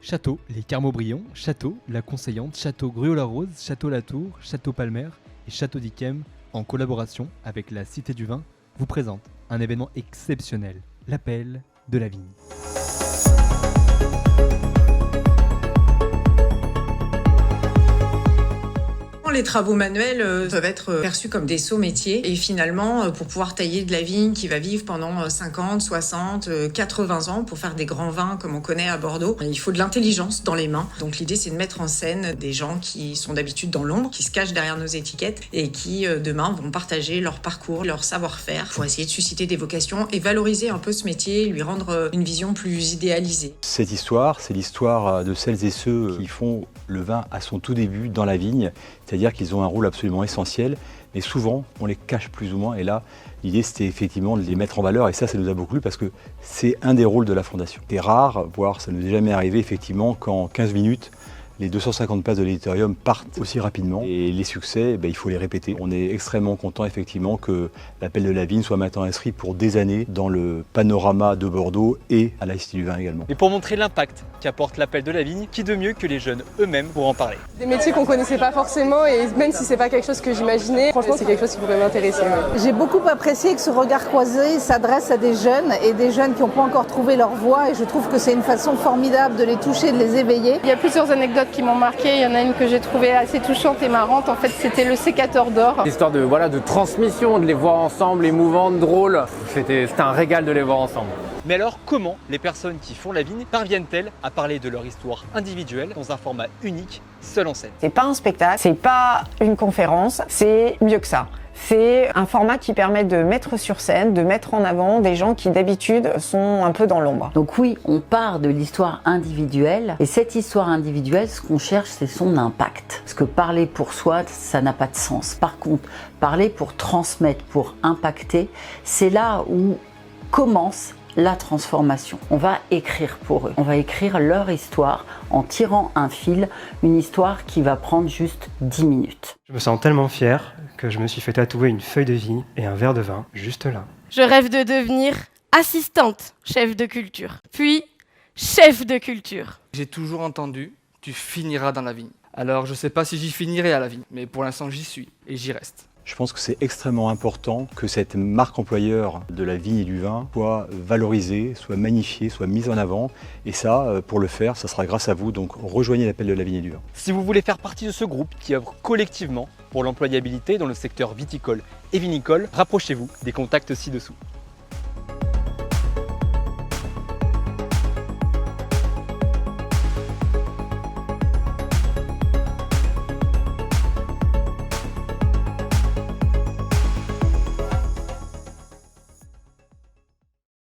Château, les Carmaux-Briand, Château, la Conseillante, Château Gruau-la-Rose, Château Latour, Château Palmer et Château d'Yquem, en collaboration avec la Cité du Vin, vous présentent un événement exceptionnel, l'appel de la vigne. Les travaux manuels peuvent être perçus comme des sauts métiers et finalement pour pouvoir tailler de la vigne qui va vivre pendant 50, 60, 80 ans pour faire des grands vins comme on connaît à Bordeaux, il faut de l'intelligence dans les mains. Donc l'idée c'est de mettre en scène des gens qui sont d'habitude dans l'ombre, qui se cachent derrière nos étiquettes et qui demain vont partager leur parcours, leur savoir-faire pour essayer de susciter des vocations et valoriser un peu ce métier, lui rendre une vision plus idéalisée. Cette histoire, c'est l'histoire de celles et ceux qui font le vin à son tout début dans la vigne, c'est-à-dire qu'ils ont un rôle absolument essentiel, mais souvent on les cache plus ou moins, et là l'idée c'était effectivement de les mettre en valeur, et ça nous a beaucoup plu parce que c'est un des rôles de la Fondation. C'est rare, voire ça ne nous est jamais arrivé effectivement qu'en 15 minutes, les 250 places de l'Auditorium partent aussi rapidement et les succès, il faut les répéter. On est extrêmement content effectivement que l'appel de la vigne soit maintenant inscrit pour des années dans le panorama de Bordeaux et à la Cité du Vin également. Et pour montrer l'impact qu'apporte l'appel de la vigne, qui de mieux que les jeunes eux-mêmes pour en parler. Des métiers qu'on connaissait pas forcément et même si c'est pas quelque chose que j'imaginais, franchement c'est quelque chose qui pourrait m'intéresser. J'ai beaucoup apprécié que ce regard croisé s'adresse à des jeunes et des jeunes qui n'ont pas encore trouvé leur voie, et je trouve que c'est une façon formidable de les toucher, de les éveiller. Il y a plusieurs anecdotes qui m'ont marqué, il y en a une que j'ai trouvée assez touchante et marrante, en fait c'était le sécateur d'or. L'histoire de transmission, de les voir ensemble, émouvantes, drôles, c'était un régal de les voir ensemble. Mais alors, comment les personnes qui font la vigne parviennent-elles à parler de leur histoire individuelle dans un format unique, seul en scène? C'est pas un spectacle, c'est pas une conférence, c'est mieux que ça. C'est un format qui permet de mettre sur scène, de mettre en avant des gens qui d'habitude sont un peu dans l'ombre. Donc oui, on part de l'histoire individuelle, et cette histoire individuelle, ce qu'on cherche, c'est son impact. Parce que parler pour soi, ça n'a pas de sens. Par contre, parler pour transmettre, pour impacter, c'est là où commence la transformation. On va écrire pour eux. On va écrire leur histoire en tirant un fil, une histoire qui va prendre juste 10 minutes. Je me sens tellement fier que je me suis fait tatouer une feuille de vigne et un verre de vin juste là. Je rêve de devenir assistante chef de culture, puis chef de culture. J'ai toujours entendu « tu finiras dans la vigne ». Alors je sais pas si j'y finirai à la vigne, mais pour l'instant j'y suis et j'y reste. Je pense que c'est extrêmement important que cette marque employeur de la vigne et du vin soit valorisée, soit magnifiée, soit mise en avant. Et ça, pour le faire, ça sera grâce à vous. Donc rejoignez l'appel de la vigne et du vin. Si vous voulez faire partie de ce groupe qui œuvre collectivement pour l'employabilité dans le secteur viticole et vinicole, rapprochez-vous des contacts ci-dessous.